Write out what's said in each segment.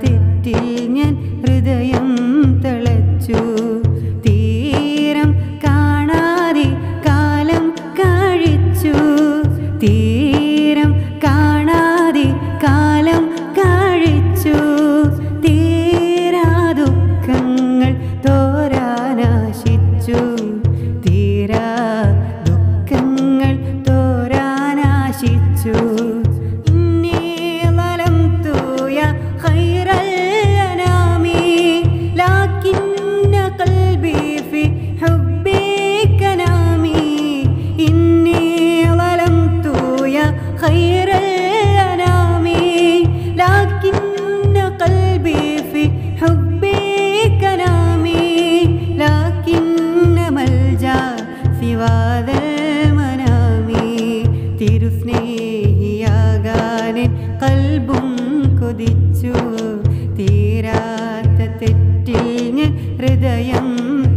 തെറ്റിൽ ഞാൻ ഹൃദയം തളച്ചു. തീരം കാണാതെ കാലം കഴിച്ചു. തീരം കാണാതെ കാലം കഴിച്ചു. തീരാ ദുഃഖങ്ങൾ തോരാനാശിച്ചു. തീരാ ദുഃഖങ്ങൾ തോരാനാശിച്ചു. തിരുസ്നേഹിയാകാൻ കൽബും കൊതിച്ചു. തീരാത്ത തെറ്റിൽ ഞാൻ ഹൃദയം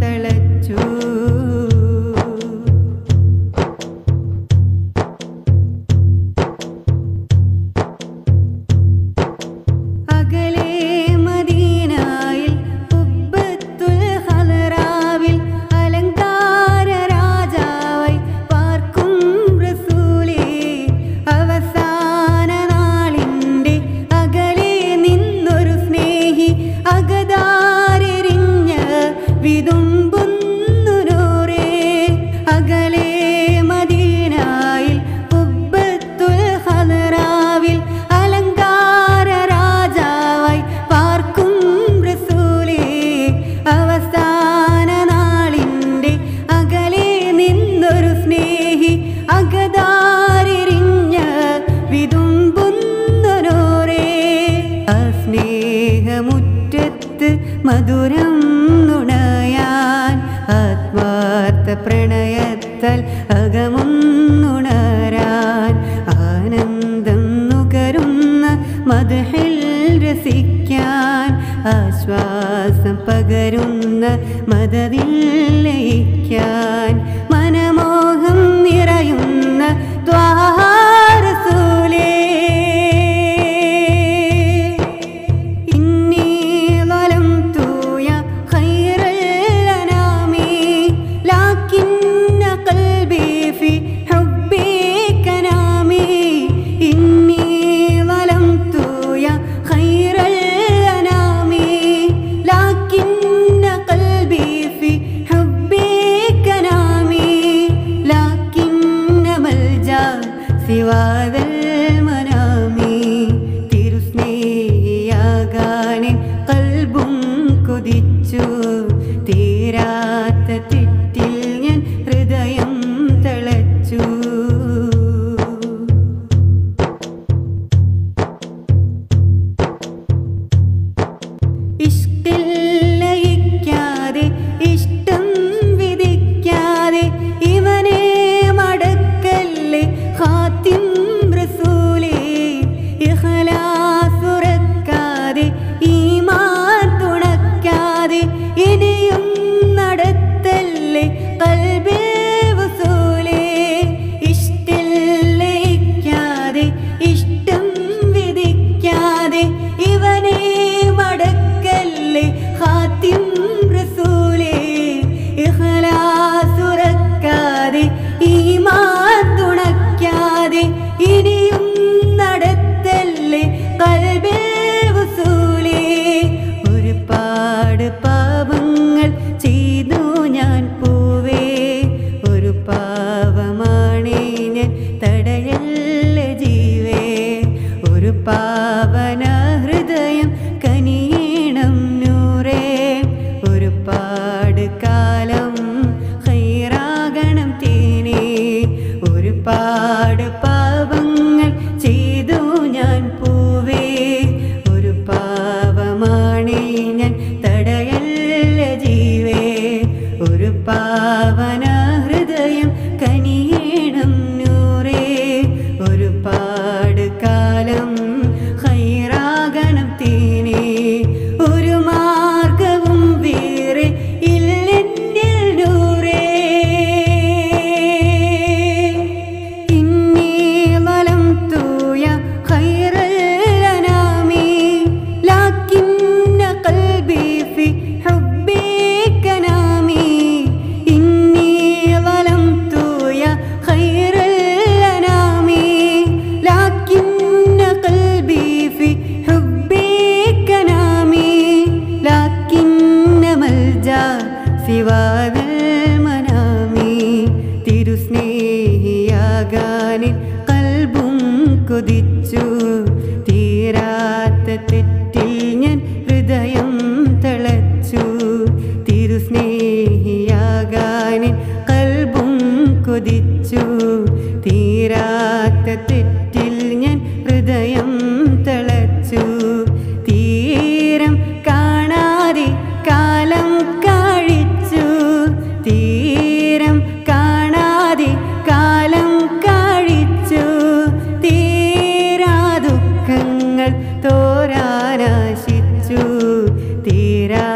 തളച്ചു. അകലെ മദീനായിൽ ഖുബ്ബത്തുൽ ഹളറാവിൽ അലങ്കാര രാജാവായി പാർക്കും റസൂലേ. അവസാന നാളിൻ്റെ അകലെ നിന്നൊരു സ്നേഹി അകതാരെറിഞ്ഞ വിതുമ്പുന്നു നൂറേ. അകലെ മദീനായിൽ ഖുബ്ബത്തുൽ ഹളറാവിൽ അലങ്കാര രാജാവായി പാർക്കും റസൂലേ. അവസാന നാളിൻ്റെ അകലെ നിന്നൊരു സ്നേഹി അകതാരെറിഞ്ഞ വിതുമ്പുന്നോരേ. ആ സ്നേഹമുറ്റത്ത് മധുരം നുണയാൻ ആത്മാർത്ഥ പ്രണയത്താൽ അകമൊന്നുണരാൻ ആനന്ദം നുകരുന്ന മദ്ഹിൽ രസിക്കാൻ ആശ്വാസം പകരുന്ന മദദിൽ ലയിക്കാൻ മനമോഹം നിറയുന്ന ത്വാഹ റസൂലേ. ഇന്നി ളലംതു യാ ഖൈറൽ അനാമി ലാകിന്ന ഖൽബി ഫി ഹുബ്ബിക നാമി. ഇന്നി ളലംതു യാ ഖൈറൽ അനാമി ലാകിന്ന ഖൽബി ഫി ഹുബ്ബിക നാമി. ലാകിന്ന മൽജാ സിവാദൽ മനാമി. തിരുസ്നേഹിയാകാൻ കൽബും കൊതിച്ചു. തീരാത്ത തെറ്റിൽ ഞാൻ ഹൃദയം തളച്ചു. ഇഷ്ടിൽ ലയിക്കാതെ ഇഷ്ടം വിധിക്കാതെ ഇവനെ മടക്കല്ലേ ഖാത്തിം റസൂലേ. ഇഖ്ലാസുറക്കാതെ ഈമാൻ തെറ്റിൽ ഞാൻ ഹൃദയം തളച്ചു തിരുസ്നേഹിയാകാൻ കൽബും കൊതിച്ചു തീരാത്ത തെറ്റിൽ ഞാൻ ഹൃദയം തളച്ചു തീരം കാണാതെ കാലം കഴിച്ചു തീരം കാണാതെ കാലം കഴിച്ചു തീരാ ദുഃഖങ്ങൾ തോരാനാശിച്ചു തീരാ